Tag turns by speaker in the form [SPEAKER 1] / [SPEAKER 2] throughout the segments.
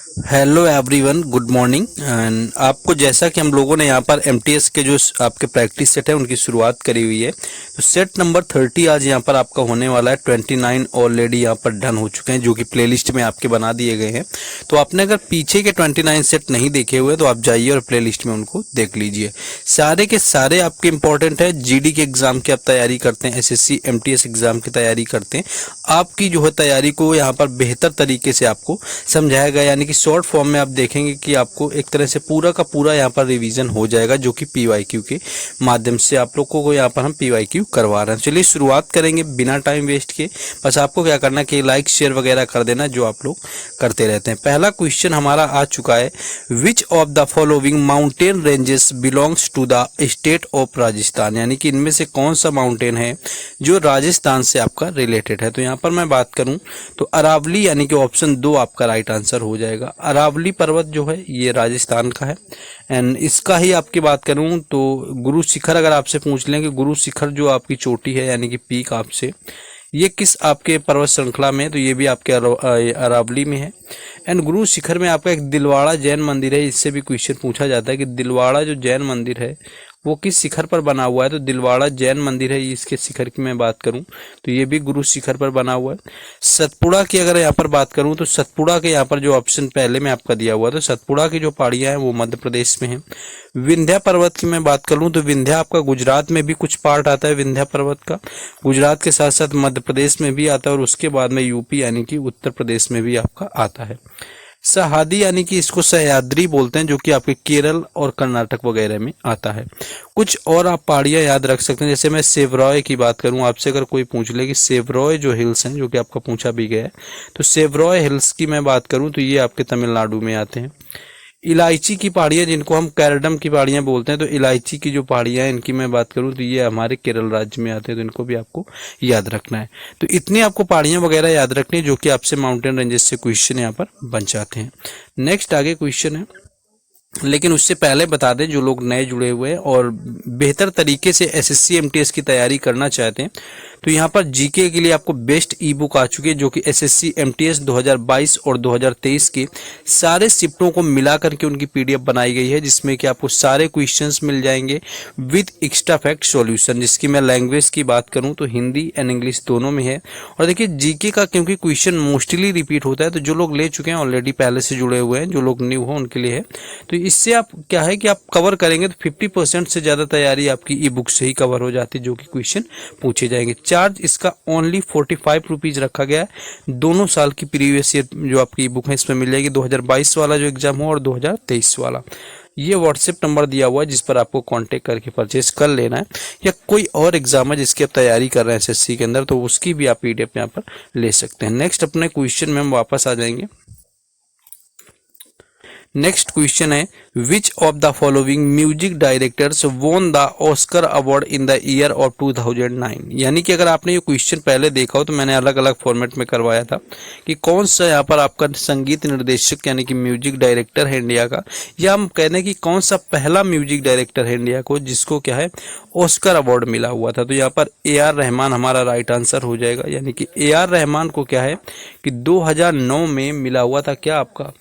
[SPEAKER 1] Hello everyone, good morning. And आपको जैसा कि हम लोगों ने यहाँ पर एमटीएस के जो आपके प्रैक्टिस सेट है उनकी शुरुआत करी हुई है। तो सेट नंबर 30 आज यहाँ पर आपका होने वाला है। 29 ऑलरेडी यहाँ पर डन हो चुके हैं जो कि प्लेलिस्ट में आपके बना दिए गए हैं। तो आपने अगर पीछे के 29 सेट नहीं देखे हुए तो आप जाइए और प्लेलिस्ट में उनको देख लीजिए। सारे के सारे आपके इंपॉर्टेंट है। जीडी के एग्जाम की आप तैयारी करते हैं, एसएससी एमटीएस एग्जाम की तैयारी करते हैं, आपकी जो है तैयारी को यहाँ पर बेहतर तरीके से आपको समझाया गया, यानी कि शॉर्ट फॉर्म में आप देखेंगे कि आपको एक तरह से पूरा का पूरा यहाँ पर रिवीजन हो जाएगा जो कि पीवाईक्यू के माध्यम से आप लोगों को यहाँ पर हम पीवाईक्यू करवा रहे हैं। चलिए शुरुआत करेंगे बिना टाइम वेस्ट के। बस आपको क्या करना है कि लाइक शेयर वगैरह कर देना जो आप लोग करते रहते हैं। पहला क्वेश्चन हमारा आ चुका है, which of the following mountain ranges belongs to the state of Rajasthan, यानी कि इनमें से कौन सा माउंटेन है जो राजस्थान से आपका रिलेटेड है। तो यहाँ पर मैं बात करूं तो अरावली, यानी कि ऑप्शन 2 आपका राइट आंसर हो जाएगा। अरावली पर्वत जो है ये राजस्थान का है। एंड इसका ही आपकी बात करूं तो गुरु शिखर, अगर आपसे पूछ लें कि गुरु शिखर जो आपकी चोटी है यानी कि पीक आपसे, ये किस आपके पर्वत श्रृंखला में है, तो ये भी आपके अरावली में है। एंड गुरु शिखर में आपका एक दिलवाड़ा जैन मंदिर है। इससे भी क्वेश्चन पूछा जाता है कि दिलवाड़ा जो जैन मंदिर है वो किस शिखर पर बना हुआ है। तो दिलवाड़ा जैन मंदिर है, इसके शिखर की मैं बात करूं तो ये भी गुरु शिखर पर बना हुआ है। सतपुड़ा की अगर यहाँ पर बात करूं तो सतपुड़ा के यहाँ पर जो ऑप्शन पहले में आपका दिया हुआ, तो सतपुड़ा की जो पहाड़ियां हैं वो मध्य प्रदेश में है। विंध्या पर्वत की मैं बात करूं तो विंध्या आपका गुजरात में भी कुछ पार्ट आता है विंध्या पर्वत का, गुजरात के साथ साथ मध्य प्रदेश में भी आता है और उसके बाद में यूपी यानी कि उत्तर प्रदेश में भी आपका आता है। सहादी यानी कि इसको सह्याद्री बोलते हैं जो कि आपके केरल और कर्नाटक वगैरह में आता है। कुछ और आप पहाड़ियां याद रख सकते हैं, जैसे मैं सेवरॉय की बात करूं, आपसे अगर कोई पूछ ले कि सेवरॉय जो हिल्स हैं जो कि आपका पूछा भी गया है, तो सेवरॉय हिल्स की मैं बात करूं तो ये आपके तमिलनाडु में आते हैं। इलायची की पहाड़ियां जिनको हम कैरडम की पहाड़ियां बोलते हैं, तो इलायची की जो पहाड़ियां हैं इनकी मैं बात करूं तो ये हमारे केरल राज्य में आते हैं, तो इनको भी आपको याद रखना है। तो इतनी आपको पहाड़ियां वगैरह याद रखनी है जो कि आपसे माउंटेन रेंजेस से क्वेश्चन यहाँ पर बन जाते हैं। नेक्स्ट आगे क्वेश्चन है, लेकिन उससे पहले बता दें जो लोग नए जुड़े हुए हैं और बेहतर तरीके से एसएससी एमटीएस की तैयारी करना चाहते हैं तो यहाँ पर जीके के लिए आपको बेस्ट ई बुक आ चुकी है जो कि एसएससी एमटीएस 2022 और 2023 के सारे शिफ्टों को मिलाकर के उनकी पीडीएफ बनाई गई है, जिसमें कि आपको सारे क्वेश्चंस मिल जाएंगे विद एक्स्ट्रा फैक्ट सॉल्यूशन। जिसकी मैं लैंग्वेज की बात करूं तो हिंदी एंड इंग्लिश दोनों में है। और देखिए जीके का क्योंकि क्वेश्चन मोस्टली रिपीट होता है तो जो लोग ले चुके हैं ऑलरेडी पहले से जुड़े हुए हैं, जो लोग न्यू हो उनके लिए है। तो इससे आप क्या है कि आप कवर करेंगे तो 50% से ज्यादा तैयारी आपकी ई बुक से ही कवर हो जाती है जो कि क्वेश्चन पूछे जाएंगे। चार्ज इसका ओनली 45 रुपीज रखा गया है। दोनों साल की प्रीवियस ईयर जो आपकी ई बुक है इसमें मिल जाएगी, 2022 वाला जो एग्जाम हो और 2023 वाला। ये व्हाट्सएप नंबर दिया हुआ है जिस पर आपको कांटेक्ट करके परचेज कर लेना है, या कोई और एग्जाम है जिसकी आप तैयारी कर रहे हैं एसएससी के अंदर तो उसकी भी आप पीडीएफ यहाँ पर ले सकते हैं। नेक्स्ट अपने क्वेश्चन में हम वापस आ जाएंगे। नेक्स्ट क्वेश्चन है, which of the following music directors won the Oscar award in the year of 2009। यानी कि अगर आपने ये क्वेश्चन पहले देखा हो तो मैंने अलग अलग फॉर्मेट में करवाया था कि कौन सा यहाँ पर आपका संगीत निर्देशक यानी कि म्यूजिक डायरेक्टर है इंडिया का, या हम कहते हैं कि कौन सा पहला म्यूजिक डायरेक्टर है इंडिया को जिसको क्या है ऑस्कर अवार्ड मिला हुआ था। तो यहाँ पर ए आर रहमान हमारा राइट आंसर हो जाएगा। यानी कि ए आर रहमान को क्या है कि 2009 में मिला हुआ था क्या आपका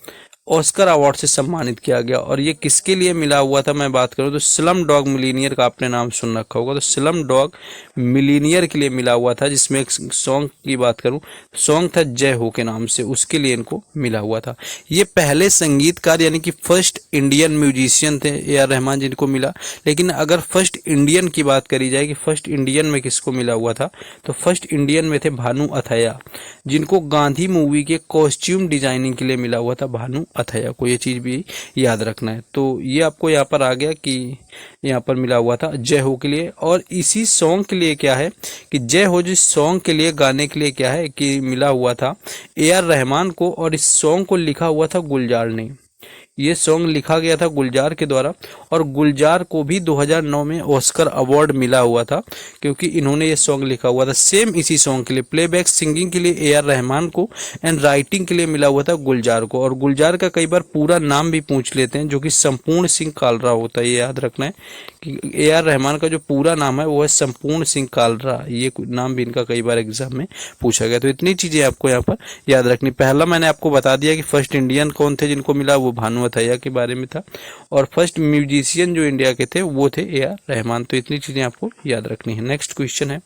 [SPEAKER 1] ऑस्कर अवार्ड से सम्मानित किया गया। और ये किसके लिए मिला हुआ था मैं बात करूं तो स्लम डॉग मिलीनियर का आपने नाम सुन रखा होगा, तो स्लम डॉग मिलीनियर के लिए मिला हुआ था। जिसमें एक सॉन्ग की बात करूं, सॉन्ग था जय हो के नाम से, उसके लिए इनको मिला हुआ था। ये पहले संगीतकार यानी कि फर्स्ट इंडियन म्यूजिशियन थे ए आर रहमान जिनको मिला। लेकिन अगर फर्स्ट इंडियन की बात करी जाए कि फर्स्ट इंडियन में किसको मिला हुआ था, तो फर्स्ट इंडियन में थे भानु अथैया, जिनको गांधी मूवी के कॉस्ट्यूम डिजाइनिंग के लिए मिला हुआ था भानु अथैया को। ये चीज भी याद रखना है। तो ये आपको यहाँ पर आ गया कि यहाँ पर मिला हुआ था जय हो के लिए। और इसी सॉन्ग के लिए क्या है कि जय हो जिस सॉन्ग के लिए गाने के लिए क्या है कि मिला हुआ था ए आर रहमान को, और इस सॉन्ग को लिखा हुआ था गुलजार ने। ये सॉन्ग लिखा गया था गुलजार के द्वारा, और गुलजार को भी 2009 में ऑस्कर अवार्ड मिला हुआ था क्योंकि इन्होंने ये सॉन्ग लिखा हुआ था। सेम इसी सॉन्ग के लिए प्लेबैक सिंगिंग के लिए ए आर रहमान को एंड राइटिंग के लिए मिला हुआ था गुलजार को। और गुलजार का कई बार पूरा नाम भी पूछ लेते हैं जो कि संपूर्ण सिंह कालरा होता है, ये याद रखना है कि ए आर रहमान का जो पूरा नाम है वो है संपूर्ण सिंह कालरा, ये नाम भी इनका कई बार एग्जाम में पूछा गया। तो इतनी चीजें आपको यहाँ पर याद रखनी। पहला मैंने आपको बता दिया कि फर्स्ट इंडियन कौन थे जिनको मिला, वो भानु अथैया के बारे में था, और फर्स्ट म्यूजिशियन जो इंडिया के थे वो थे ए आर रहमान। तो इतनी चीजें आपको याद रखनी है। नेक्स्ट क्वेश्चन है,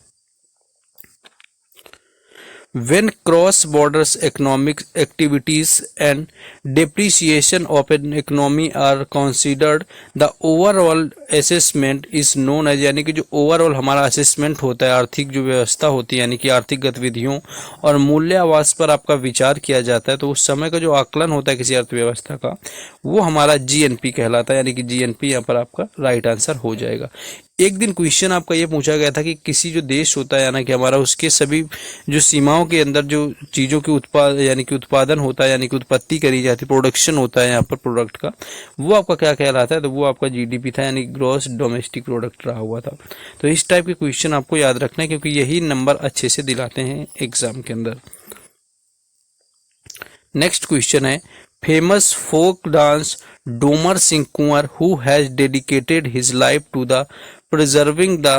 [SPEAKER 1] when cross borders economic activities and depreciation of an economy are considered, the overall assessment is known as, यानी कि जो ओवरऑल हमारा असेसमेंट होता है, आर्थिक जो व्यवस्था होती है यानी कि आर्थिक गतिविधियों और मूल्य आवास पर आपका विचार किया जाता है, तो उस समय का जो आकलन होता है किसी अर्थव्यवस्था का वो हमारा जीएनपी कहलाता है, यानी कि जीएनपी यहाँ पर आपका राइट आंसर हो जाएगा। एक दिन क्वेश्चन आपका ये पूछा गया था कि किसी जो देश होता है यानी कि हमारा, उसके सभी जो सीमाओं के अंदर जो चीज़ों की उत्पादन होता है यानी कि उत्पत्ति करी जाती है, प्रोडक्शन होता है यहाँ पर प्रोडक्ट का, वो आपका क्या कहलाता है, तो वो आपका जीडीपी था यानी ग्रॉस डोमेस्टिक प्रोडक्ट रहा हुआ था। तो इस टाइप के क्वेश्चन आपको याद रखना है क्योंकि यही नंबर अच्छे से दिलाते हैं एग्जाम के अंदर। नेक्स्ट क्वेश्चन है, famous folk dance Domar Singh Kunwar who has dedicated his life to the preserving the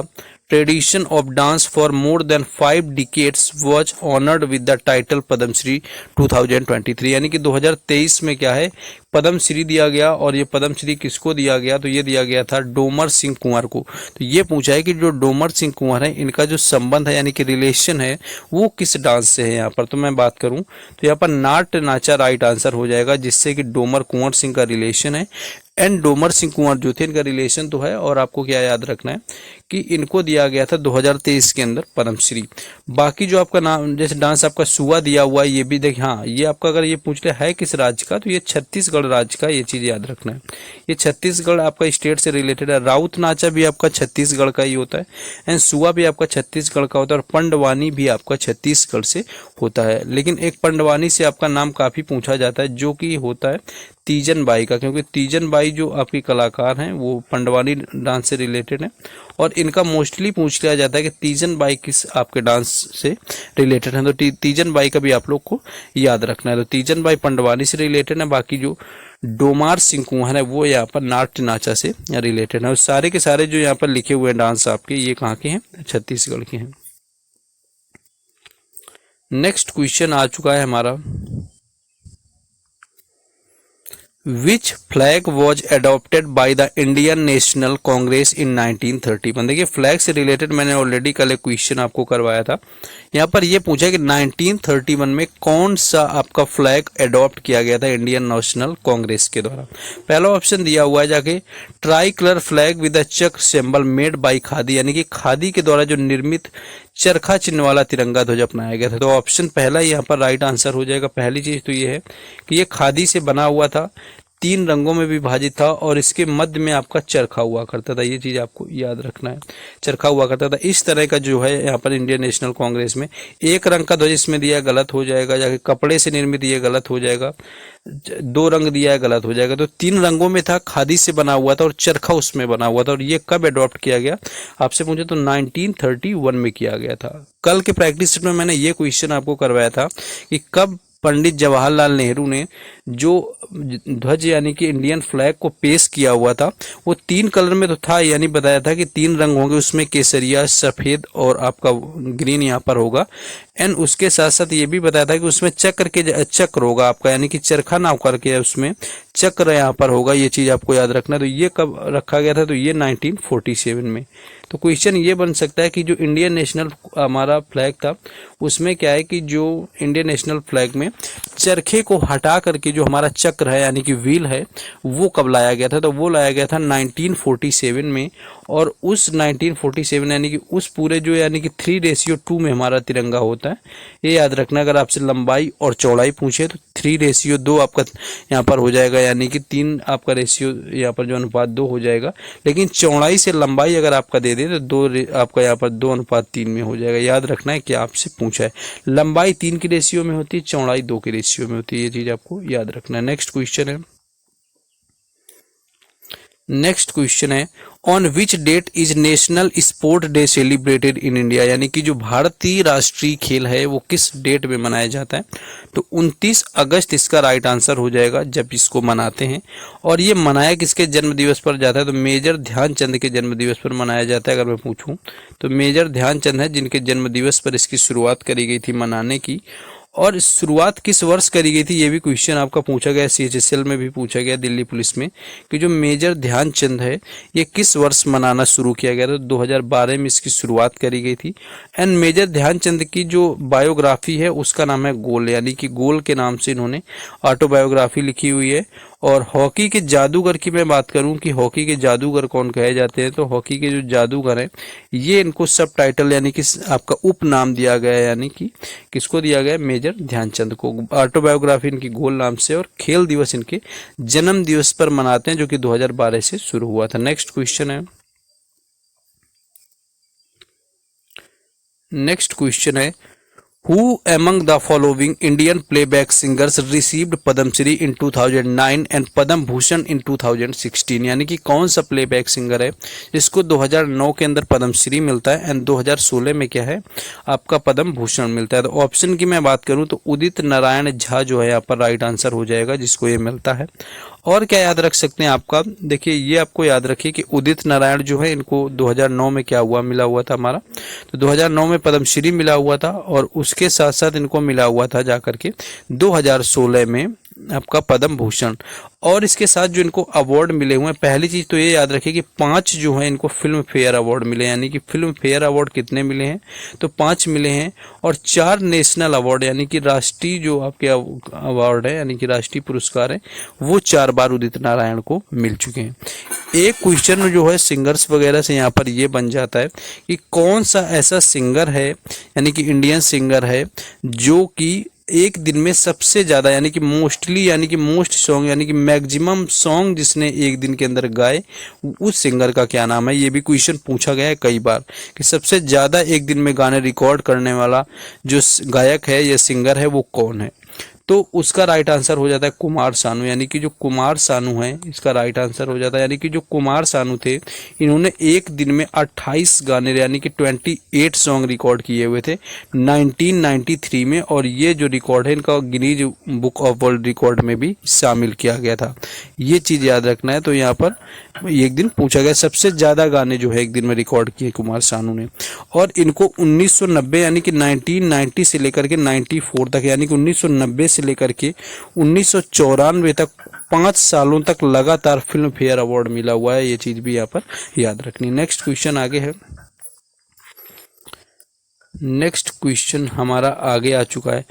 [SPEAKER 1] tradition of dance for more than 5 decades was honored with the title Padma Shri 2023, यानी कि 2023 में क्या है पद्म श्री दिया गया। और ये पद्म श्री किसको दिया गया, तो ये दिया गया था डोमर सिंह कुंवर को। तो ये पूछा है कि जो डोमर सिंह कुंवर है इनका जो संबंध है यानी कि रिलेशन है वो किस डांस से है। यहाँ पर तो मैं बात करूं तो यहाँ पर नाट्य नाचा राइट आंसर हो जाएगा, जिससे कि डोमर कुंवर सिंह का रिलेशन है एंड डोमर सिंह कुंवर जो थे इनका रिलेशन तो है। और आपको क्या याद रखना है कि इनको दिया गया था 2023 के अंदर पद्म श्री। बाकी जो आपका नाम जैसे डांस आपका सुआ दिया हुआ है, ये भी देख, हाँ ये आपका अगर ये पूछ ले है किस राज्य का, तो ये छत्तीसगढ़ राज्य का, ये चीज याद रखना है। ये छत्तीसगढ़ आपका स्टेट से रिलेटेड है। राउत नाचा भी आपका छत्तीसगढ़ का ही होता है एंड सुआ भी आपका छत्तीसगढ़ का होता है, और पंडवानी भी आपका छत्तीसगढ़ से होता है। लेकिन एक पंडवानी से आपका नाम काफी पूछा जाता है जो कि होता है तीजन बाई का, क्योंकि तीजन बाई जो आपकी कलाकार हैं वो पंडवानी डांस से रिलेटेड है। और इनका मोस्टली पूछ लिया जाता है कि तीजन बाई किस आपके डांस से रिलेटेड है, तो तीजन बाई का भी आप लोग को याद रखना है। तो तीजन बाई पंडवानी से रिलेटेड है। बाकी जो डोमार सिंह कुंवर है वो यहाँ पर नाट्य नाचा से रिलेटेड है। और सारे के सारे जो यहाँ पर लिखे हुए डांस आपके ये कहाँ के हैं, छत्तीसगढ़ के हैं। नेक्स्ट क्वेश्चन आ चुका है हमारा, Which flag was adopted by the Indian National Congress in 1931? देखिए फ्लैग से रिलेटेड मैंने ऑलरेडी कल एक क्वेश्चन आपको करवाया था। यहाँ पर ये पूछा कि 1931 में कौन सा आपका फ्लैग अडॉप्ट किया गया था इंडियन नेशनल कांग्रेस के द्वारा। पहला ऑप्शन दिया हुआ है जाके tricolour flag with a chakra symbol made by khadi, यानी कि खादी के द्वारा जो निर्मित चरखा चिन्ह वाला तिरंगा ध्वज अपनाया गया था। तो ऑप्शन पहला यहाँ पर राइट आंसर हो जाएगा। पहली चीज तो ये है कि ये खादी से बना हुआ था, 3 रंगों में विभाजित था और इसके मध्य में आपका चरखा हुआ करता था। ये चीज आपको याद रखना है, चरखा हुआ करता था। इस तरह का जो है यहाँ पर इंडियन नेशनल कांग्रेस में एक रंग का ध्वज इसमें दिया गलत हो जाएगा, जाके कपड़े से निर्मित ये गलत हो जाएगा, 2 रंग दिया है गलत हो जाएगा। तो 3 रंगों में था, खादी से बना हुआ था और चरखा उसमें बना हुआ था। और ये कब अडॉप्ट किया गया आपसे पूछे तो 1931 में किया गया था। कल के प्रैक्टिस सेट में मैंने ये क्वेश्चन आपको करवाया था कि कब पंडित जवाहरलाल नेहरू ने जो ध्वज यानी कि इंडियन फ्लैग को पेश किया हुआ था वो 3 कलर में तो था, यानी बताया था कि 3 रंग होंगे उसमें, केसरिया, सफेद और आपका ग्रीन यहाँ पर होगा। एंड उसके साथ साथ ये भी बताया था कि उसमें चक्र होगा आपका, यानी कि चरखा ना होकर के उसमें चक्र यहाँ पर होगा। ये चीज आपको याद रखना है। तो ये कब रखा गया था, तो ये 1947 में। तो क्वेश्चन ये बन सकता है कि जो इंडियन नेशनल हमारा फ्लैग था उसमें क्या है कि जो इंडियन नेशनल फ्लैग में चरखे को हटा करके जो हमारा चक्र है यानी कि व्हील है वो कब लाया गया था, तो वो लाया गया था 1947 में। और उस 1947 यानी कि उस पूरे जो यानी कि 3:2 में हमारा तिरंगा होता है। ये याद रखना, अगर आपसे लंबाई और चौड़ाई पूछे तो 3:2 आपका यहाँ पर हो जाएगा, यानी कि 3 आपका रेशियो यहाँ पर जो अनुपात 2 हो जाएगा। लेकिन चौड़ाई से लंबाई अगर आपका दे दे तो 2 आपका यहाँ पर 2:3 में हो जाएगा। याद रखना है कि आपसे पूछा है, लंबाई 3 की रेशियो में होती है, चौड़ाई 2 की रेशियो में होती है। ये चीज आपको याद रखना है। नेक्स्ट क्वेश्चन है, नेक्स्ट क्वेश्चन है on which date is national sport day celebrated in India, यानी कि जो भारतीय राष्ट्रीय खेल है वो किस डेट में मनाया जाता है। तो 29 अगस्त इसका राइट आंसर हो जाएगा जब इसको मनाते हैं। और ये मनाया किसके जन्म दिवस पर जाता है, तो मेजर ध्यानचंद के जन्म दिवस पर मनाया जाता है। अगर मैं पूछूं तो मेजर ध्यानचंद है जिनके जन्म दिवस पर इसकी शुरुआत करी गई थी मनाने की। और शुरुआत किस वर्ष करी गई थी ये भी क्वेश्चन आपका पूछा गया, CHSL में भी पूछा गया दिल्ली पुलिस में, कि जो मेजर ध्यानचंद है ये किस वर्ष मनाना शुरू किया गया था। तो 2012 में इसकी शुरुआत करी गई थी। एंड मेजर ध्यानचंद की जो बायोग्राफी है उसका नाम है गोल, यानी कि गोल के नाम से इन्होंने ऑटोबायोग्राफी लिखी हुई है। और हॉकी के जादूगर की मैं बात करूं कि हॉकी के जादूगर कौन कहे जाते हैं, तो हॉकी के जो जादूगर हैं ये इनको सब टाइटल यानी कि आपका उपनाम दिया गया है, यानी कि किसको दिया गया है, मेजर ध्यानचंद को। ऑटोबायोग्राफी इनकी गोल नाम से, और खेल दिवस इनके जन्म दिवस पर मनाते हैं जो कि 2012 से शुरू हुआ था। नेक्स्ट क्वेश्चन है, नेक्स्ट क्वेश्चन है Who among the following Indian playback singers received Padam Shri in 2009 and Padam Bhushan in 2016, यानी कि कौन सा प्लेबैक सिंगर है जिसको 2009 के अंदर पद्म श्री मिलता है एंड 2016 में क्या है आपका पद्म भूषण मिलता है। तो ऑप्शन की मैं बात करूं तो उदित नारायण झा जो है यहाँ पर राइट आंसर हो जाएगा जिसको ये मिलता है। और क्या याद रख सकते हैं आपका, देखिए ये आपको याद रखिए कि उदित नारायण जो है इनको 2009 में क्या हुआ, मिला हुआ था हमारा, तो 2009 में पद्मश्री मिला हुआ था। और उसके साथ साथ इनको मिला हुआ था जाकर के 2016 में आपका पद्म भूषण। और इसके साथ जो इनको अवार्ड मिले हुए हैं, पहली चीज तो ये याद रखिए कि 5 जो है इनको फिल्म फेयर अवार्ड मिले, यानी कि फिल्म फेयर अवार्ड कितने मिले हैं, तो 5 मिले हैं। और 4 नेशनल अवार्ड यानी कि राष्ट्रीय जो आपके अवार्ड है यानी कि राष्ट्रीय पुरस्कार है वो 4 बार उदित नारायण को मिल चुके हैं। एक क्वेश्चन जो है सिंगर्स वगैरह से यहाँ पर ये बन जाता है कि कौन सा ऐसा सिंगर है यानी कि इंडियन सिंगर है जो कि एक दिन में सबसे ज्यादा यानी कि मोस्टली यानी कि मोस्ट सॉन्ग यानी कि मैक्सिमम सॉन्ग जिसने एक दिन के अंदर गाए, उस सिंगर का क्या नाम है। ये भी क्वेश्चन पूछा गया है कई बार कि सबसे ज्यादा एक दिन में गाने रिकॉर्ड करने वाला जो गायक है या सिंगर है वो कौन है। तो उसका राइट आंसर हो जाता है कुमार सानू, यानी कि जो कुमार सानू है इसका राइट आंसर हो जाता है। यानी कि जो कुमार सानू थे इन्होंने एक दिन में 28 गाने यानी कि 28 सॉन्ग रिकॉर्ड किए हुए थे 1993 में। और ये जो रिकॉर्ड है इनका Guinness book of world record में भी शामिल किया गया था। ये चीज याद रखना है। तो यहाँ पर एक दिन पूछा गया सबसे ज्यादा गाने जो है एक दिन में रिकॉर्ड किए कुमार सानू ने। और इनको 1990 यानी कि 1990 से लेकर के 94 तक यानी कि 1990 से लेकर के 1994 तक 5 सालों तक लगातार फिल्म फेयर अवार्ड मिला हुआ है। ये चीज भी यहाँ पर याद रखनी। नेक्स्ट क्वेश्चन आगे है, नेक्स्ट क्वेश्चन हमारा आगे आ चुका है।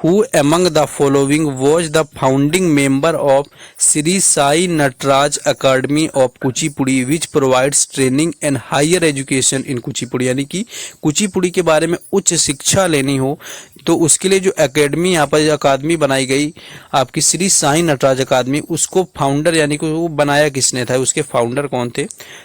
[SPEAKER 1] Who among the following was the founding member of Sri Sai Nataraj Academy of Kuchipudi which provides training and higher education in Kuchipudi, यानी कि कुचिपुड़ी के बारे में उच्च शिक्षा लेनी हो तो उसके लिए जो एकेडमी यहाँ पर अकादमी बनाई गई आपकी श्री साई नटराज अकादमी, उसको फाउंडर यानी कि वो बनाया किसने था, उसके फाउंडर कौन थे।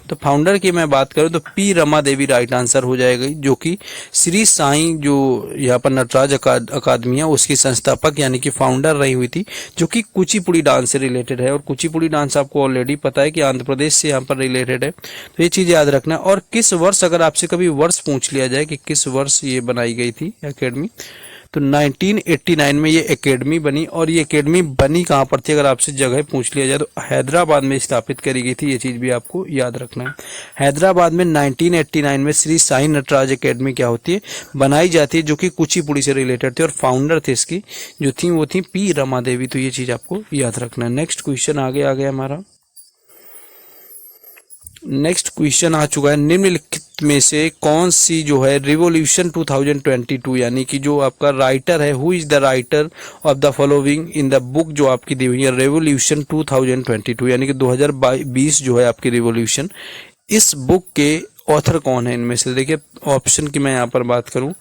[SPEAKER 1] तो फाउंडर की मैं बात करूँ तो P Rama Devi right answer हो जाएगी, जो कि श्री साई जो यहाँ पर नटराज अकादमी है उसकी संस्थापक यानी कि फाउंडर रही हुई थी, जो कि कुचिपुड़ी डांस से रिलेटेड है। और कुचिपुड़ी डांस आपको ऑलरेडी पता है कि आंध्र प्रदेश से यहाँ पर रिलेटेड है, तो ये चीज याद रखना। और किस वर्ष, अगर आपसे कभी वर्ष पूछ लिया जाए कि किस वर्ष ये बनाई गई थी एकेडमी, तो 1989 में ये एकेडमी बनी। और ये एकेडमी बनी कहाँ पर थी, अगर आपसे जगह पूछ लिया जाए तो हैदराबाद में स्थापित करी गई थी। ये चीज भी आपको याद रखना है। हैदराबाद में 1989 में श्री साई नटराज एकेडमी क्या होती है, बनाई जाती है, जो कि कुचिपुड़ी से रिलेटेड थी। और फाउंडर थे इसकी जो थी वो थी पी रमा देवी। तो ये चीज आपको याद रखना है। नेक्स्ट क्वेश्चन आगे आ गया हमारा। नेक्स्ट क्वेश्चन आ चुका है, निम्नलिखित में से कौन सी जो है रिवॉल्यूशन 2022 यानी कि जो आपका राइटर है, who is the writer of the following in the book जो आपकी दी हुई है रिवॉल्यूशन 2022 यानी कि 2020 जो है आपकी रिवॉल्यूशन, इस बुक के ऑथर कौन है इनमें से। देखिए ऑप्शन की मैं यहाँ पर बात करूँ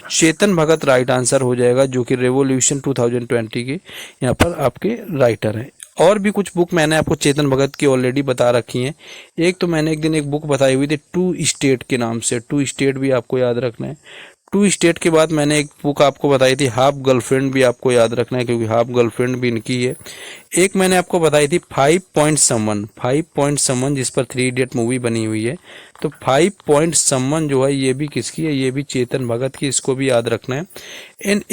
[SPEAKER 1] चेतन भगत राइट आंसर हो जाएगा, जो कि रिवॉल्यूशन 2020 के यहाँ पर आपके राइटर हैं। और भी कुछ बुक मैंने आपको चेतन भगत की ऑलरेडी बता रखी हैं। एक तो मैंने एक दिन एक बुक बताई हुई थी टू स्टेट के नाम से, टू स्टेट भी आपको याद रखना है। टू स्टेट के बाद मैंने एक बुक आपको बताई थी हाफ गर्लफ्रेंड, भी आपको याद रखना है क्योंकि हाफ गर्लफ्रेंड भी इनकी है। एक मैंने आपको बताई थी 5 पॉइंट समवन जिस पर 3 इडियट मूवी बनी हुई है। तो 5 पॉइंट समवन जो है ये भी किसकी है, ये भी चेतन भगत की, इसको भी याद रखना है।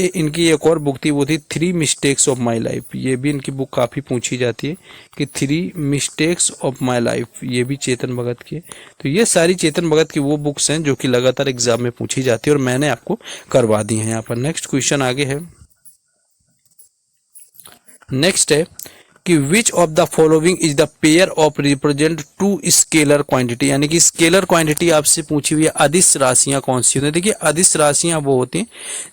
[SPEAKER 1] इनकी एक और बुक थी वो थी 3 मिस्टेक्स ऑफ माई लाइफ, ये भी इनकी बुक काफ़ी पूछी जाती है कि 3 मिस्टेक्स ऑफ माई लाइफ, ये भी चेतन भगत की है। तो ये सारी चेतन भगत की वो बुक्स हैं जो कि लगातार एग्जाम में पूछी जाती है और मैंने आपको करवा दी हैं यहाँ पर। नेक्स्ट क्वेश्चन आगे है, नेक्स्ट है कि which of the following is the pair of represent two scalar quantity, यानी कि स्केलर क्वांटिटी आपसे पूछी हुई है, अदिश राशियां कौन सी होती है। देखिए अदिश राशियां वो होती हैं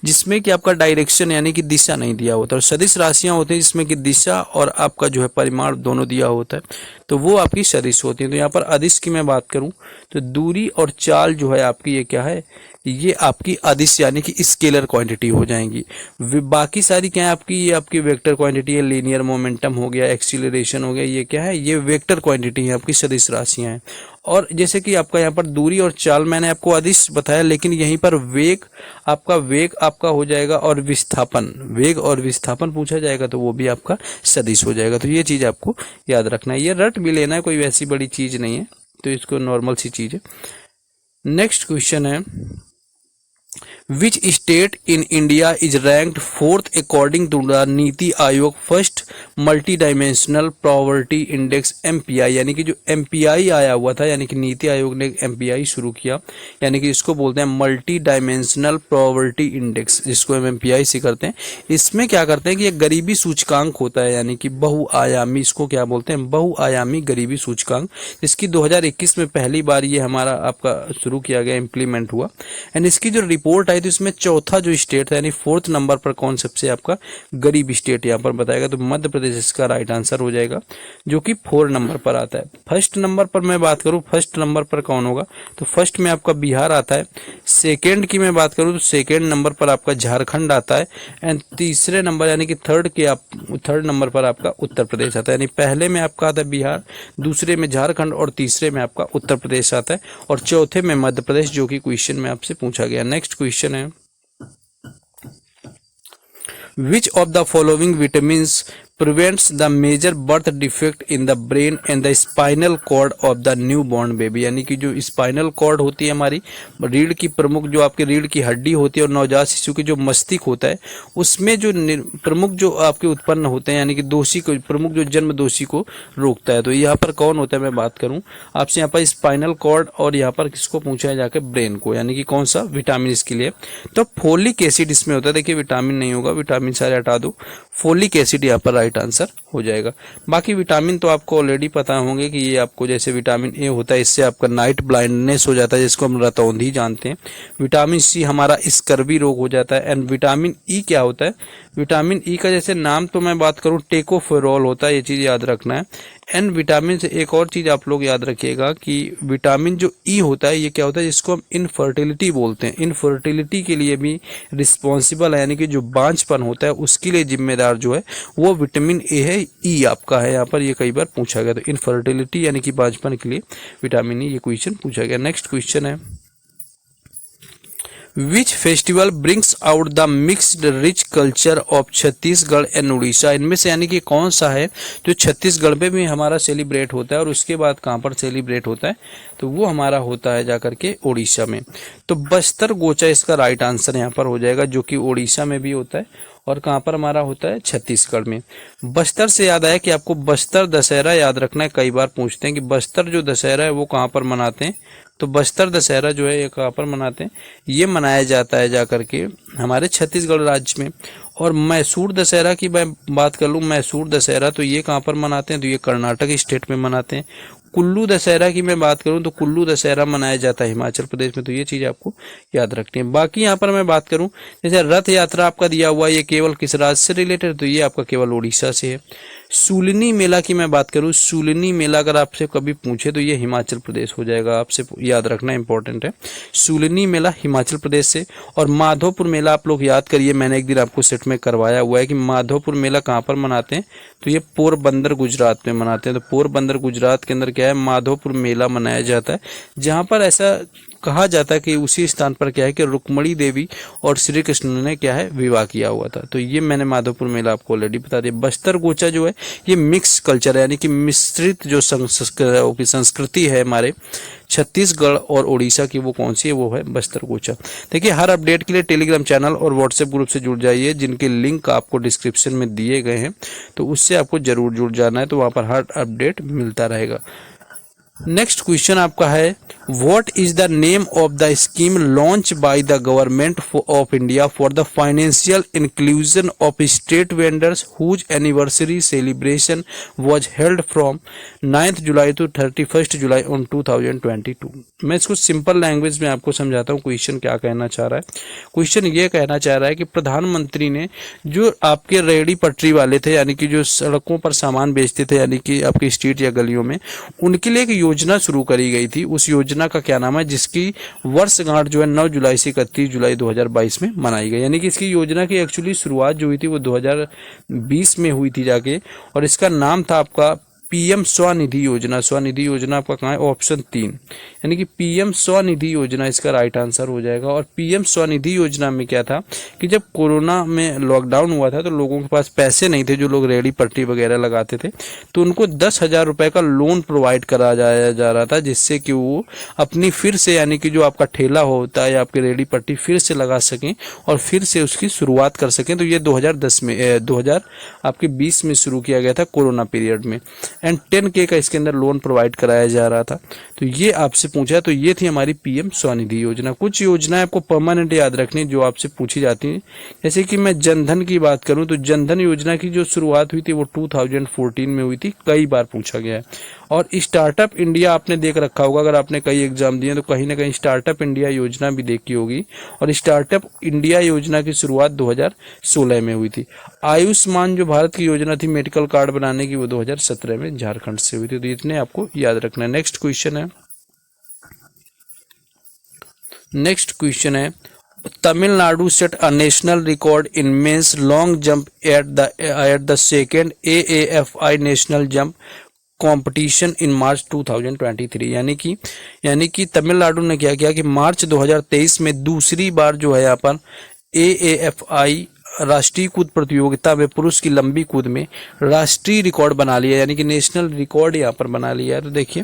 [SPEAKER 1] जिसमें कि आपका डायरेक्शन यानी कि दिशा नहीं दिया होता, और सदिश राशियां होती हैं जिसमें कि दिशा और आपका जो है परिमाण दोनों दिया होता है, तो वो आपकी सदिश होती है। तो यहाँ पर अदिश की मैं बात करूं तो दूरी और चाल जो है आपकी ये क्या है, ये आपकी अदिश यानी कि स्केलर क्वांटिटी हो जाएंगी। बाकी सारी क्या है आपकी, ये आपकी वेक्टर क्वांटिटी है, लीनियर मोमेंटम हो गया, एक्सीलरेशन हो गया, ये क्या है, ये वेक्टर क्वांटिटी है, आपकी सदिश राशियां हैं। और जैसे कि आपका यहाँ पर दूरी और चाल मैंने आपको अदिश बताया, लेकिन यहीं पर वेग आपका हो जाएगा, और विस्थापन, वेग और विस्थापन पूछा जाएगा तो वो भी आपका सदिश हो जाएगा। तो ये चीज आपको याद रखना है, ये रट भी लेना है, कोई वैसी बड़ी चीज नहीं है, तो इसको नॉर्मल सी चीज है। नेक्स्ट क्वेश्चन है, Which state in India is ranked 4th according to the NITI Aayog first multi dimensional poverty index MPI, यानी कि जो MPI आया हुआ था, यानी कि नीति आयोग ने MPI शुरू किया, यानी कि इसको बोलते हैं मल्टी डायमेंशनल पॉवर्टी इंडेक्स, जिसको हम MPI से करते हैं। इसमें क्या करते हैं कि ये गरीबी सूचकांक होता है, यानी कि बहुआयामी, इसको क्या बोलते हैं, बहुआयामी गरीबी सूचकांक, जिसकी 2021 में पहली बार ये हमारा आपका शुरू किया गया, इम्प्लीमेंट हुआ। एंड इसकी जो रिपोर्ट आई तो इसमें चौथा जो स्टेट था, यानी 4th नंबर पर कौन सबसे आपका गरीब स्टेट यहाँ पर बताएगा, तो मध्य प्रदेश इसका राइट आंसर हो जाएगा, जो कि 4 नंबर पर आता है। फर्स्ट नंबर पर मैं बात करूं, फर्स्ट नंबर पर कौन होगा, तो फर्स्ट में आपका बिहार आता है। सेकेंड की मैं बात करूं तो सेकेंड नंबर पर आपका झारखंड आता है। एंड तीसरे नंबर यानी कि थर्ड नंबर पर आपका उत्तर प्रदेश आता है, यानी पहले में आपका आता है बिहार, दूसरे में झारखंड और तीसरे में आपका उत्तर प्रदेश आता है, और चौथे में मध्य प्रदेश, जो कि क्वेश्चन में आपसे पूछा गया। नेक्स्ट क्वेश्चन है, which of the following vitamins prevents the major birth defect in the brain and the spinal cord of the newborn baby, यानी कि जो स्पाइनल कॉर्ड होती है हमारी रीढ़ की प्रमुख, जो आपकी रीढ़ की हड्डी होती है, और नवजात शिशु की जो मस्तिष्क होता है उसमें जो प्रमुख जो आपके उत्पन्न होते हैं, यानी कि दोषी को, प्रमुख जो जन्म दोषी को रोकता है, तो यहाँ पर कौन होता है मैं बात करूं आपसे, यहाँ पर स्पाइनल कॉर्ड, और यहाँ पर किसको पूछा है जाकर, ब्रेन को, यानी कि कौन सा विटामिन इसके लिए, तो फोलिक एसिड इसमें होता है। देखिए विटामिन नहीं होगा, विटामिन सारे हटा दो, फोलिक एसिड यहाँ पर राइट आंसर हो जाएगा। बाकी विटामिन तो आपको ऑलरेडी पता होंगे कि ये आपको, जैसे विटामिन ए होता है, इससे आपका नाइट ब्लाइंडनेस हो जाता है, जिसको हम रतौंधी जानते हैं। विटामिन सी हमारा स्कर्वी रोग हो जाता है। एंड विटामिन ई क्या होता है, विटामिन ई का जैसे नाम तो मैं बात करूं टेकोफेरोल होता है, ये चीज याद रखना है। एंड विटामिन से एक और चीज आप लोग याद रखिएगा कि विटामिन जो ई होता है ये क्या होता है, जिसको हम इनफर्टिलिटी बोलते हैं, इनफर्टिलिटी के लिए भी रिस्पॉन्सिबल है, यानी कि जो बांझपन होता है उसके लिए जिम्मेदार जो है वो विटामिन ए है, ई आपका है यहाँ पर, ये कई बार पूछा गया। तो इनफर्टिलिटी यानी कि बांझपन के लिए विटामिन ई, ये क्वेश्चन पूछा गया। नेक्स्ट क्वेश्चन है, which festival brings out the mixed rich culture of Chhattisgarh and Orissa, इनमें से यानी कि कौन सा है जो छत्तीसगढ़ पे भी हमारा सेलिब्रेट होता है, और उसके बाद कहाँ पर सेलिब्रेट होता है, तो वो हमारा होता है जाकर के उड़ीसा में। तो बस्तर गोचा इसका राइट आंसर यहाँ पर हो जाएगा, जो कि उड़ीसा में भी होता है, और कहाँ पर हमारा होता है, छत्तीसगढ़ में। बस्तर से याद आया कि आपको बस्तर दशहरा याद रखना है, कई बार पूछते हैं कि बस्तर जो दशहरा है वो कहाँ पर मनाते हैं, तो बस्तर दशहरा जो है ये कहाँ पर मनाते हैं, ये मनाया जाता है जाकर के हमारे छत्तीसगढ़ राज्य में। और मैसूर दशहरा की मैं बात कर लूँ, मैसूर दशहरा तो ये कहाँ पर मनाते हैं, तो ये कर्नाटक स्टेट में मनाते हैं। कुल्लू दशहरा की मैं बात करूं तो कुल्लू दशहरा मनाया जाता है हिमाचल प्रदेश में, तो ये चीज आपको याद रखनी है। बाकी यहाँ पर मैं बात करूं, जैसे रथ यात्रा आपका दिया हुआ है, ये केवल किस राज्य से रिलेटेड, तो ये आपका केवल उड़ीसा से है। सूलनी मेला की मैं बात करूं, सूलनी मेला अगर आपसे कभी पूछे तो ये हिमाचल प्रदेश हो जाएगा, आपसे याद रखना इंपॉर्टेंट है, सूलनी मेला हिमाचल प्रदेश से। और माधोपुर मेला आप लोग याद करिए, मैंने एक दिन आपको सेट में करवाया हुआ है कि माधोपुर मेला कहाँ पर मनाते हैं, तो ये पोरबंदर गुजरात में मनाते हैं। तो पोरबंदर गुजरात के अंदर क्या है, माधोपुर मेला मनाया जाता है, जहाँ पर ऐसा कहा जाता है कि उसी स्थान पर क्या है कि रुक्मणी देवी और श्री कृष्ण ने क्या है विवाह किया हुआ था। तो ये मैंने माधोपुर मेला आपको ऑलरेडी बता दिया। बस्तर गोचा जो है ये मिक्स कल्चर है, यानी कि मिश्रित जो संस्कृति है हमारे छत्तीसगढ़ और उड़ीसा की, वो कौन सी है, वो है बस्तर गोचा। देखिए हर अपडेट के लिए टेलीग्राम चैनल और व्हाट्सएप ग्रुप से जुड़ जाइए, जिनके लिंक आपको डिस्क्रिप्शन में दिए गए हैं, तो उससे आपको जरूर जुड़ जाना है, तो वहाँ पर हर अपडेट मिलता रहेगा। नेक्स्ट क्वेश्चन आपका है, what is the name of the scheme launch by the government of India for the financial inclusion of state vendors whose anniversary celebration was held from 9 July to 31 July on 2022। मैं इसको simple language में आपको समझाता हूँ question क्या कहना चाह रहा है। क्वेश्चन ये कहना चाह रहा है कि प्रधानमंत्री ने जो आपके रेहड़ी पटरी वाले थे, यानी कि जो सड़कों पर सामान बेचते थे, यानी कि आपकी स्ट्रीट या गलियों में, उनके लिए एक योजना शुरू करी गई थी। उस योजना का क्या नाम है, जिसकी वर्षगांठ जो है 9 जुलाई से 31 जुलाई 2022 में मनाई गई। यानी कि इसकी योजना की एक्चुअली शुरुआत जो हुई थी वो 2020 में हुई थी जाके, और इसका नाम था आपका पीएम स्वनिधि योजना। स्वनिधि योजना आपका कहाँ है, ऑप्शन 3, यानी कि पीएम स्वनिधि योजना इसका राइट आंसर हो जाएगा। और पीएम स्वनिधि योजना में क्या था कि जब कोरोना में लॉकडाउन हुआ था तो लोगों के पास पैसे नहीं थे, जो लोग रेहड़ी पट्टी वगैरह लगाते थे, तो उनको 10,000 रुपए का लोन प्रोवाइड करा जा रहा था, जिससे कि वो अपनी फिर से, यानी कि जो आपका ठेला होता है या आपकी रेहड़ी पट्टी फिर से लगा सकें और फिर से उसकी शुरुआत कर सकें। तो ये 2020 में शुरू किया गया था कोरोना पीरियड में, एंड 10K का इसके अंदर लोन प्रोवाइड कराया जा रहा था। तो ये आपसे पूछा है, तो ये थी हमारी पीएम स्वनिधि योजना। कुछ योजनाएं आपको परमानेंट याद रखनी जो आपसे पूछी जाती हैं, जैसे कि मैं जनधन की बात करूं तो जनधन योजना की जो शुरुआत हुई थी वो 2014 में हुई थी, कई बार पूछा गया है। और स्टार्टअप इंडिया आपने देख रखा होगा, अगर आपने कई एग्जाम दिए तो कहीं ना कहीं स्टार्टअप इंडिया योजना भी देखी होगी, और स्टार्टअप इंडिया योजना की शुरुआत 2016 में हुई थी। आयुष्मान जो भारत की योजना थी मेडिकल कार्ड बनाने की, वो 2017 में झारखंड से हुई थी। तो इतने आपको याद रखना है। नेक्स्ट क्वेश्चन है, Tamil Nadu set a national record in men's long jump at the second AAFI national jump competition in मार्च 2023। यानी कि तमिलनाडु ने क्या किया कि मार्च 2023 में दूसरी बार जो है यहाँ पर AAFI राष्ट्रीय कूद प्रतियोगिता में पुरुष की लंबी कूद में राष्ट्रीय रिकॉर्ड बना लिया, यानी कि नेशनल रिकॉर्ड यहाँ पर बना लिया है। तो देखिए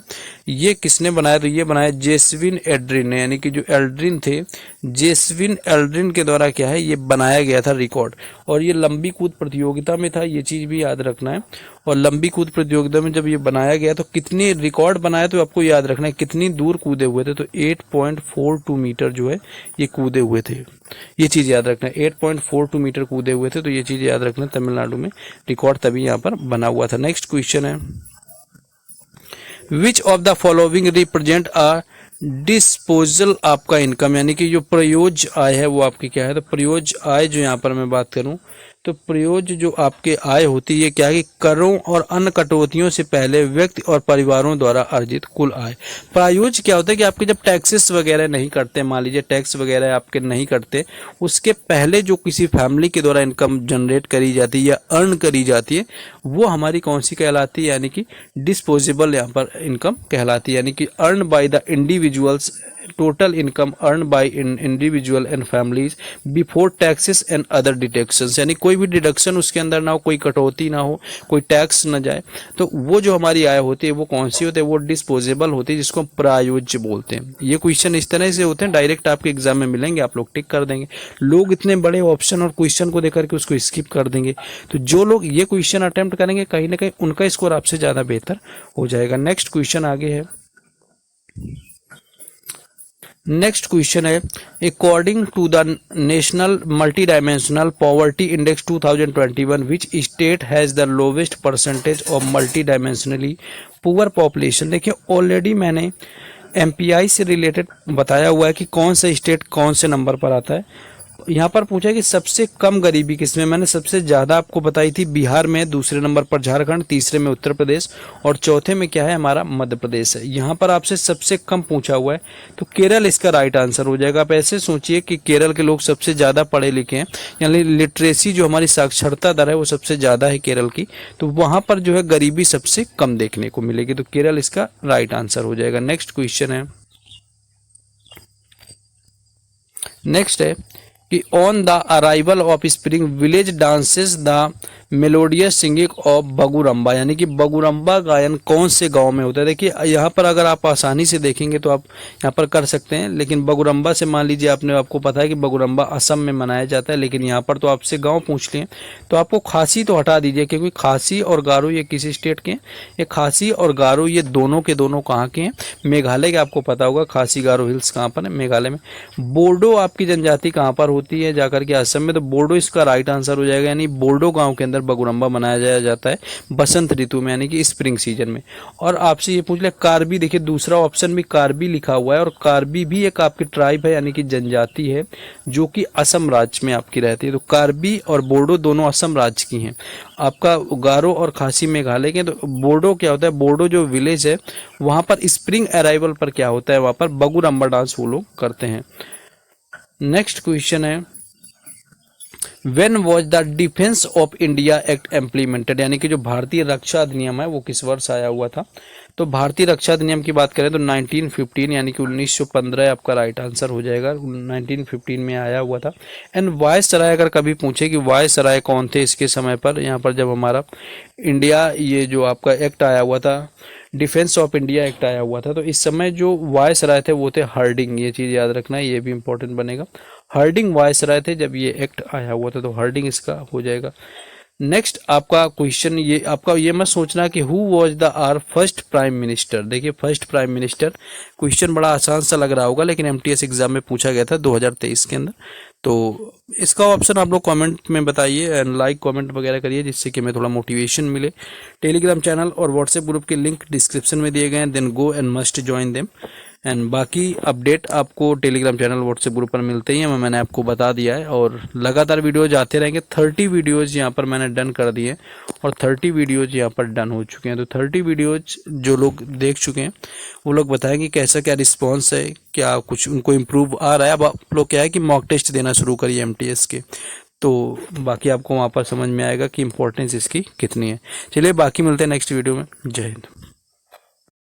[SPEAKER 1] ये किसने बनाया, तो ये बनाया जेसविन एल्ड्रिन ने, यानी कि जो एल्ड्रिन थे, जेसविन एल्ड्रिन के द्वारा क्या है ये बनाया गया था रिकॉर्ड। और ये लंबी कूद प्रतियोगिता में था, ये चीज भी याद रखना है। और लंबी कूद प्रतियोगिता में जब ये बनाया गया तो कितने रिकॉर्ड बनाया, तो आपको याद रखना है कितनी दूर कूदे हुए थे, तो 8.42 मीटर जो है ये कूदे हुए थे। ये चीज याद रखना है, 8.42 मीटर कूदे हुए थे। तो ये चीज याद रखना, तमिलनाडु में रिकॉर्ड तभी यहाँ पर बना हुआ था। नेक्स्ट क्वेश्चन है, which of the following represent a disposal आपका इनकम, यानी कि जो प्रयोज्य आय है वो आपकी क्या है, तो प्रयोज्य आय जो यहाँ पर मैं बात करूं तो प्रयोज्य जो आपके आय होती है क्या है कि करों और अन्य कटौतियों से पहले व्यक्ति और परिवारों द्वारा अर्जित कुल आय। प्रायोज्य क्या होता है कि आपके जब टैक्सेस वगैरह नहीं करते, मान लीजिए टैक्स वगैरह आपके नहीं करते, उसके पहले जो किसी फैमिली के द्वारा इनकम जनरेट करी जाती है या अर्न करी जाती है, वो हमारी कौन सी कहलाती है, यानी कि डिस्पोजेबल यहाँ पर इनकम कहलाती है। यानी कि earn by the individuals, total income earn by individual and families before taxes and other deductions, यानी कोई भी डिडक्शन उसके अंदर ना हो, कोई कटौती ना हो, कोई टैक्स ना जाए, तो वो जो हमारी आय होती है वो कौन सी होती है, वो डिस्पोजेबल होती है, जिसको प्रायोज्य बोलते हैं। ये क्वेश्चन इस तरह से होते हैं, डायरेक्ट आपके एग्जाम में मिलेंगे, आप लोग टिक कर देंगे। लोग इतने बड़े ऑप्शन और क्वेश्चन को देकर के उसको स्किप कर देंगे, तो जो लोग ये क्वेश्चन अटेम्प्ट करेंगे कहीं ना कहीं उनका स्कोर आपसे ज्यादा बेहतर हो जाएगा। नेक्स्ट क्वेश्चन आगे है, नेक्स्ट क्वेश्चन है, according to the national multidimensional poverty index 2021 which state has the lowest percentage of multidimensionally poor population. देखिए ऑलरेडी मैंने MPI से रिलेटेड बताया हुआ है कि कौन सा स्टेट कौन से नंबर पर आता है। यहाँ पर पूछा कि सबसे कम गरीबी किसमें, मैंने सबसे ज्यादा आपको बताई थी बिहार में, दूसरे नंबर पर झारखंड, तीसरे में उत्तर प्रदेश और चौथे में क्या है हमारा मध्य प्रदेश है। यहाँ पर आपसे सबसे कम पूछा हुआ है तो केरल इसका राइट आंसर हो जाएगा। आप ऐसे सोचिए कि केरल के लोग सबसे ज्यादा पढ़े लिखे हैं, यानी लिटरेसी जो हमारी साक्षरता दर है वो सबसे ज्यादा है केरल की, तो वहां पर जो है गरीबी सबसे कम देखने को मिलेगी, तो केरल इसका राइट आंसर हो जाएगा। नेक्स्ट क्वेश्चन है, नेक्स्ट है कि on the arrival of spring village dances the melodious singing of Bagurumba, यानी कि बगुरम्बा गायन कौन से गांव में होता है। देखिए यहाँ पर अगर आप आसानी से देखेंगे तो आप यहाँ पर कर सकते हैं, लेकिन बगुरम्बा से मान लीजिए आपको पता है कि बगुरम्बा असम में मनाया जाता है, लेकिन यहाँ पर तो आपसे गांव पूछ लिए तो आपको खासी तो हटा दीजिए, क्योंकि खासी और गारो ये किसी स्टेट के हैं। ये खासी और गारो ये दोनों के दोनों कहाँ के हैं, मेघालय के। आपको पता होगा खासी गारो हिल्स कहाँ पर है, मेघालय में। बोडो आपकी जनजाति कहाँ पर होती है जाकर के, असम में। तो बोडो इसका राइट आंसर हो जाएगा, यानी बोडो गांव के अंदर बगुरम्बा मनाया जाता है बसंत ऋतु में, यानी कि स्प्रिंग सीजन में। और आपसे ये पूछ ले कार्बी, देखिए दूसरा ऑप्शन भी कार्बी लिखा हुआ है, और कार्बी भी एक आपकी ट्राइब है, यानी कि जनजाति है जो कि असम राज्य में आपकी रहती है। तो कार्बी और बोडो दोनों असम राज्य की हैं। आपका गारो और खासी मेघालय के। तो बोडो क्या होता है, बोडो जो विलेज है वहां पर स्प्रिंग अराइवल पर क्या होता है, वहां पर बगुरम्बा डांस वो लोग करते हैं। नेक्स्ट क्वेश्चन है When was the defence of India act implemented, यानी कि जो भारतीय रक्षा अधिनियम है वो किस वर्ष आया हुआ था। तो भारतीय रक्षा अधिनियम की बात करें तो 1915, यानी कि 1915 आपका राइट आंसर हो जाएगा। 1915 में आया हुआ था। एंड वायसराय, अगर कभी पूछे कि वायसराय कौन थे इसके समय पर, यहाँ पर जब हमारा इंडिया ये जो आपका एक्ट आया हुआ था, डिफेंस ऑफ इंडिया एक्ट आया हुआ था, तो इस समय जो वायसराय थे वो थे हार्डिंग। ये चीज़ याद रखना है, ये भी इंपॉर्टेंट बनेगा। हार्डिंग वायसराय थे जब ये एक्ट आया हुआ था, तो हार्डिंग इसका हो जाएगा। नेक्स्ट आपका क्वेश्चन ये आपका ये मत सोचना कि who was the are first prime minister. देखिए फर्स्ट प्राइम मिनिस्टर क्वेश्चन बड़ा आसान सा लग रहा होगा, लेकिन एमटीएस एग्जाम में पूछा गया था 2023 के अंदर। तो इसका ऑप्शन आप लोग कमेंट में बताइए एंड लाइक कमेंट वगैरह करिए, जिससे कि हमें थोड़ा मोटिवेशन मिले। टेलीग्राम चैनल और व्हाट्सएप ग्रुप के लिंक डिस्क्रिप्शन में दिए गए हैं, then go and must join them. And बाकी अपडेट आपको टेलीग्राम चैनल व्हाट्सएप ग्रुप पर मिलते ही हैं, मैंने आपको बता दिया है। और लगातार वीडियोज आते रहेंगे। 30 वीडियोज यहाँ पर मैंने डन कर दिए और 30 वीडियोज यहाँ पर डन हो चुके हैं। तो 30 वीडियोज जो लोग देख चुके हैं वो लोग बताएंगे कैसा क्या रिस्पॉन्स है, क्या कुछ उनको इम्प्रूव आ रहा है। अब आप लोग क्या है कि मॉक टेस्ट देना शुरू करिए एमटीएस के, तो बाकी आपको वहाँ पर समझ में आएगा कि इम्पोर्टेंस इसकी कितनी है। चलिए बाकी मिलते हैं नेक्स्ट वीडियो में। जय हिंद।